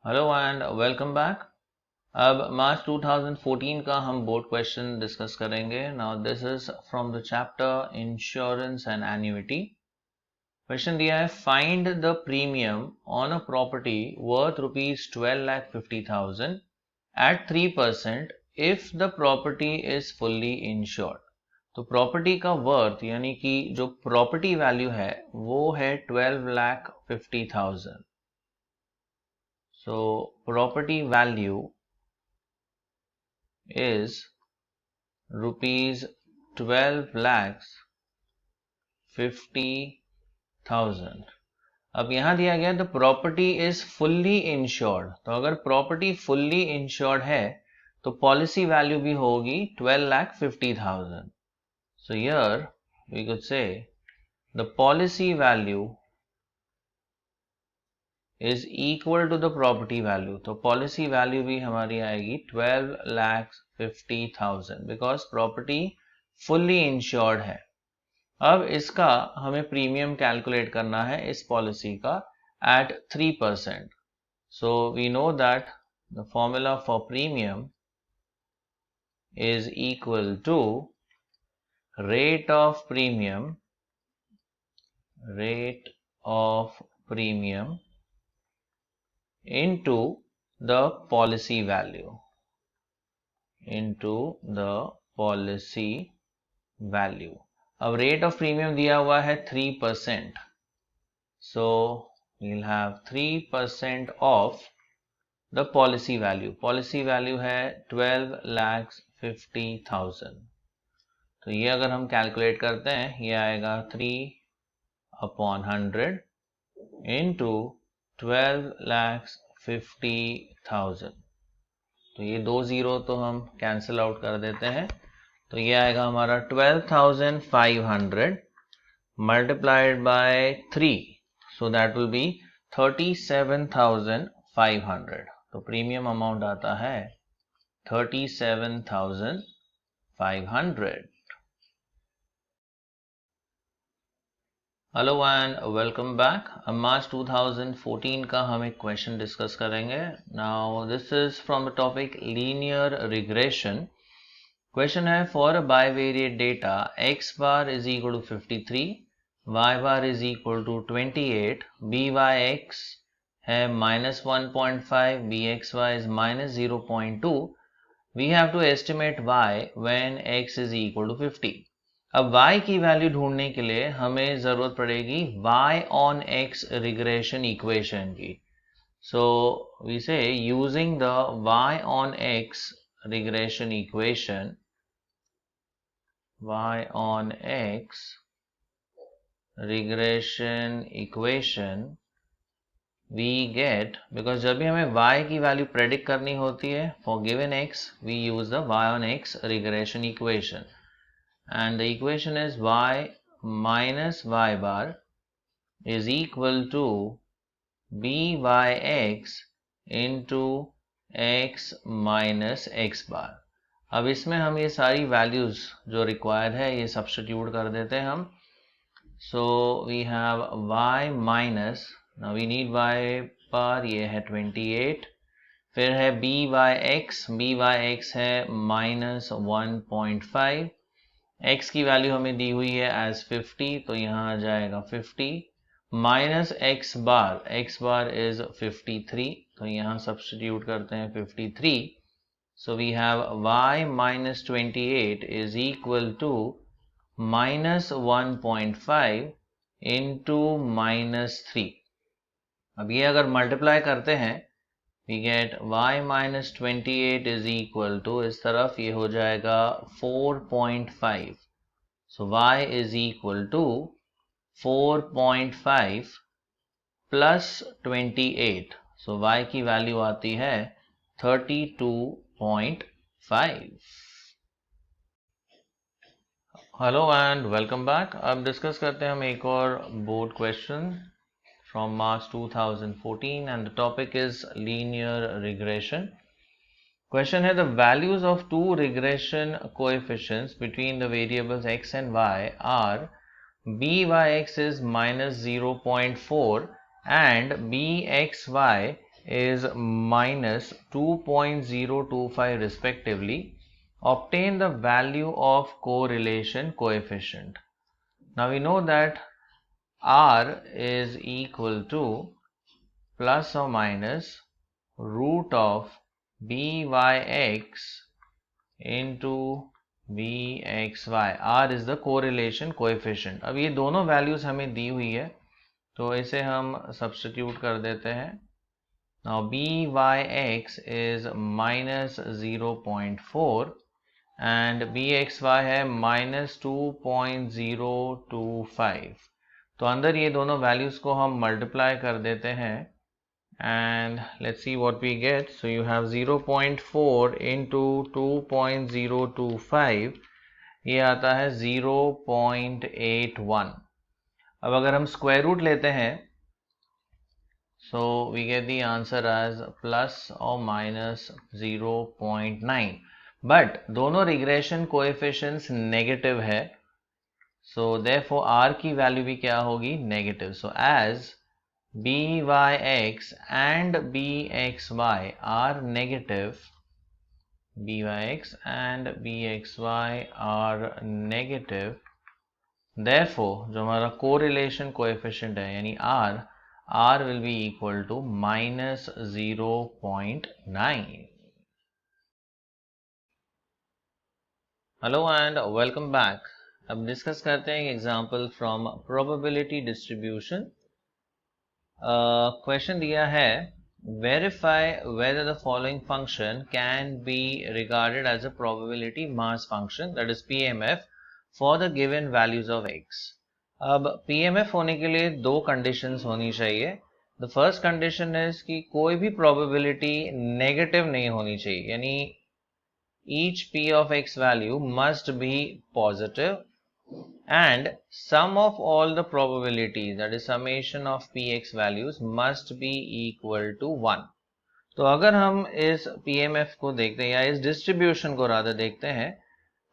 Hello and welcome back. अब March 2014 का हम बोर्ड क्वेश्चन डिस्कस करेंगे। Now this is from the chapter insurance and annuity. Question दिया है, find the premium on a property worth ₹12,50,000 at 3% if the property is fully insured. तो property का worth यानी कि जो प्रॉपर्टी वैल्यू है वो है 12,50,000। So property value is rupees 12,50,000। अब यहां दिया गया the property is fully insured. तो अगर प्रॉपर्टी फुल्ली इंश्योर्ड है तो पॉलिसी वैल्यू भी होगी 12,50,000। So here we could say the policy value is equal to the property value। तो policy value भी हमारी आएगी 12,50,000 because property fully insured है। अब इसका हमें प्रीमियम कैलकुलेट करना है इस पॉलिसी का at 3%। So we know that the formula for premium is equal to rate of premium into the policy value अब रेट ऑफ प्रीमियम दिया हुआ है 3%। सो we'll have 3% of the policy value है 12,50,000। तो ये अगर हम कैलकुलेट करते हैं ये आएगा 3/100 into 12,50,000। तो ये 2 जीरो तो हम कैंसिल आउट कर देते हैं। तो ये आएगा हमारा 12,500 multiplied by 3। So that will be 37,500। तो प्रीमियम अमाउंट आता है 37,500। Hello and welcome back. अब मार्च 2014 का हम एक क्वेश्चन डिस्कस करेंगे। Now this is from the topic linear regression. Question है, for a bivariate data x bar is equal to 53, y bar is equal to 28, byx है -1.5, bxy is -0.2। We have to estimate y when x is equal to 50। अब y की value ढूंढने के लिए हमें जरूरत पड़ेगी y on x regression equation की। So we say using the y on x regression equation, we get, because जब भी हमें y की वैल्यू प्रेडिक्ट करनी होती है for given x we use the y on x regression equation. And the equation is y minus y bar is equal to byx into x minus x bar। अब इसमें हम ये सारी values जो required है ये सब्स्टिट्यूट कर देते हैं हम। So we have y minus, now we need y bar, ये है 28। फिर है byx है -1.5। x की वैल्यू हमें दी हुई है एज 50, तो यहाँ आ जाएगा 50 माइनस x बार इज 53, तो यहाँ सब्स्टिट्यूट करते हैं 53। So we have y minus 28 is equal to -1.5 into -3। अब ये अगर मल्टीप्लाई करते हैं we get y minus 28 is equal to, इस तरफ ये हो जाएगा 4.5। so y is equal to 4.5 plus 28। so y की वैल्यू आती है 32.5। Hello and welcome back. अब डिस्कस करते हैं हम एक और board question from March 2014 and the topic is linear regression. Question है, the values of two regression coefficients between the variables x and y are byx is -0.4 and bxy is minus 2.025 respectively, obtain the value of correlation coefficient. Now we know that R is equal to plus or minus root of byx into bxy. R is the correlation coefficient. अब ये दोनों values हमें दी हुई है, तो इसे हम substitute कर देते हैं. Now byx is minus 0.4 and bxy है minus 2.025. तो अंदर ये दोनों वैल्यूज को हम मल्टीप्लाई कर देते हैं and let's see what we get. So you have 0.4 into 2.025, ये आता है 0.81. अब अगर हम स्क्वायर रूट लेते हैं, so we get the answer as plus or minus 0.9. But दोनों रिग्रेशन कोएफिशिएंट्स नेगेटिव है, so therefore r की वैल्यू भी क्या होगी, negative. So as byx and bxy are negative, byx and bxy are negative, therefore जो हमारा correlation coefficient है यानी r will be equal to minus 0.9. Hello and welcome back. अब डिस्कस करते हैं example from probability distribution. Question दिया है, verify whether the following function can be regarded as a probability mass function, that is PMF, for the given values of x. अब PMF होने के लिए दो कंडीशंस होनी चाहिए. द फर्स्ट कंडीशन इज कि कोई भी प्रोबेबिलिटी नेगेटिव नहीं होनी चाहिए, यानी each p of x value must be positive and sum of all the probabilities, that is summation of px values, must be equal to 1. तो अगर हम इस PMF को देखते हैं या इस डिस्ट्रीब्यूशन को रादर देखते हैं,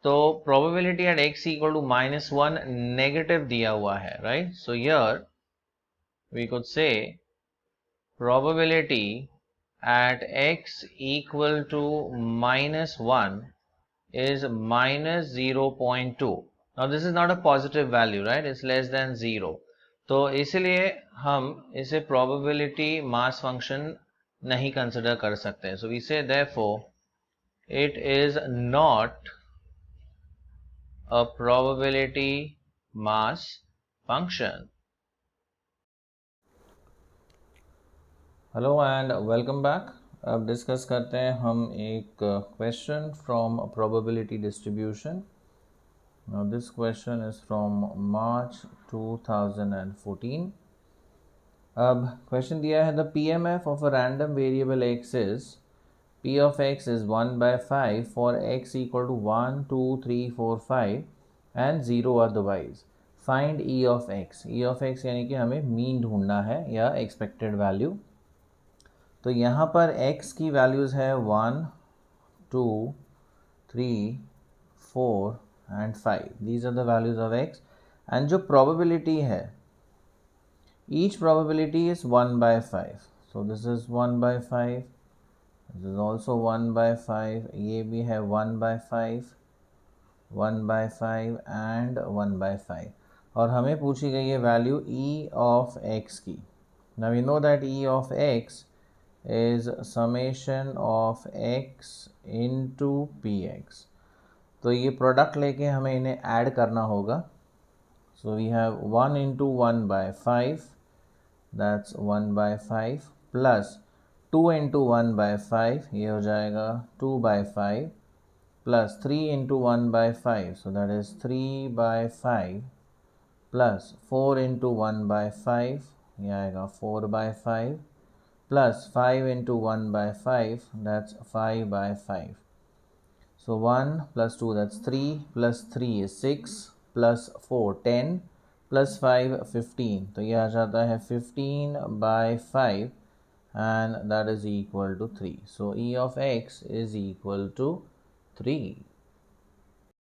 तो probability at x equal to -1 negative दिया हुआ है, right? So here we could say probability at x equal to -1 is minus 0.2. Now this is not a positive value, right? It's less than 0. तो इसलिए हम इसे probability mass function नहीं consider कर सकते. So we say therefore it is not a probability mass function. Hello and welcome back. अब discuss करते हैं हम एक question from probability distribution. Now this question is from March 2014. अब क्वेश्चन दिया है, the PMF of a random variable x is p of x is 1/5 for x equal to 1, 2, 3, 4, 5 and 0 otherwise. Find e of x. e of x यानी कि हमें mean ढूंढना है या expected value. तो यहाँ पर x की वैल्यूज़ है 1, 2, 3, 4 and 5. These are the values of x. And जो प्रोबेबिलिटी है, each probability is 1/5. So this is 1/5, this is also 1/5, ये भी है 1/5, 1/5 एंड 1/5. और हमें पूछी गई है वैल्यू e ऑफ x की. Now we know that e of x is summation of x into px. तो ये प्रोडक्ट लेके हमें इन्हें ऐड करना होगा. So we have 1 into 1/5, that's 1/5, plus 2 into 1/5, ये हो जाएगा 2/5, plus 3 into 1/5, so that is 3/5, plus 4 into 1/5, ये आएगा 4/5, plus 5 into 1/5, that's 5/5. So 1 plus 2, that's 3, plus 3 is 6, plus 4 10, plus 5 15. तो ये आ जाता है 15/5 and that is equal to 3. So e of x is equal to 3.